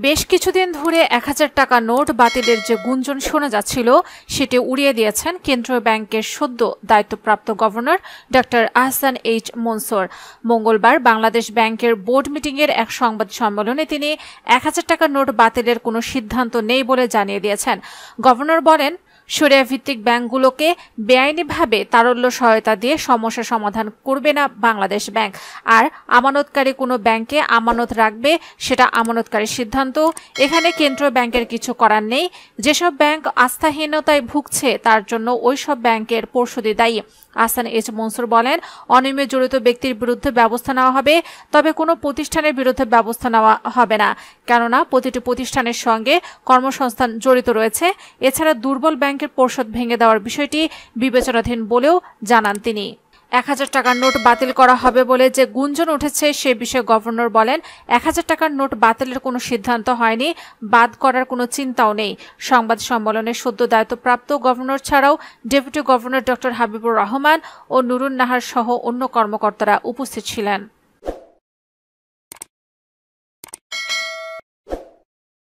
বেশ কিছুদিন ধরে ১,০০০ টাকা নোট বাতিলের যে গুঞ্জন শোনা যাচ্ছিল সেটি উড়িয়ে দিয়েছেন কেন্দ্রীয় ব্যাংকের সদ্য দায়িত্বপ্রাপ্ত governor doctor Ahsan H Mansur. মঙ্গলবার বাংলাদেশ ব্যাংকের বোর্ড মিটিংয়ের এক সংবাদ সম্মেলনে তিনি ১,০০০ টাকা নোট বাতিলের কোনো সিদ্ধান্ত নেই বলে জানিয়ে দিয়েছেন। গভর্নর বলেন, শরিয়া ভিত্তিক ব্যাংকগুলোকে বেআইনিভাবে তারল্য সহায়তা দিয়ে সমস্যা সমাধান করবে না বাংলাদেশ ব্যাংক। আর আমানতকারী কোনো ব্যাংকে আমানত রাখবে সেটা আমানতকারীর সিদ্ধান্ত। এখানে কেন্দ্রীয় ব্যাংকের কিছু করার নেই। যেসব ব্যাংক আস্থাহীনতায় ভুগছে তার জন্য ওইসব ব্যাংকের পর্ষদই দায়ী। আহসান এইচ মনসুর বলেন, অনিয়মে জড়িত ব্যক্তির বিরুদ্ধে ব্যবস্থা নেওয়া হবে, তবে কোনো প্রতিষ্ঠানের বিরুদ্ধে ব্যবস্থা নেওয়া হবে না, কেননা প্রতিটি প্রতিষ্ঠানের সঙ্গে কর্মসংস্থান জড়িত রয়েছে। এছাড়া দুর্বল ব্যাংকের পর্ষদ ভেঙে দেওয়ার বিষয়টি বিবেচনাধীন বলেও জানান তিনি। ১,০০০ টাকার নোট বাতিল করা হবে বলে যে গুঞ্জন উঠেছে সে বিষয়ে গভর্নর বলেন, ১,০০০ টাকার নোট বাতিলের কোনো সিদ্ধান্ত হয়নি, বাদ করার কোনো চিন্তাও নেই। সংবাদ সম্মেলনে সদ্য দায়িত্বপ্রাপ্ত গভর্নর ছাড়াও deputy governor doctor Habibur Rahman ও নুরুন নাহার সহ অন্য কর্মকর্তারা উপস্থিত ছিলেন।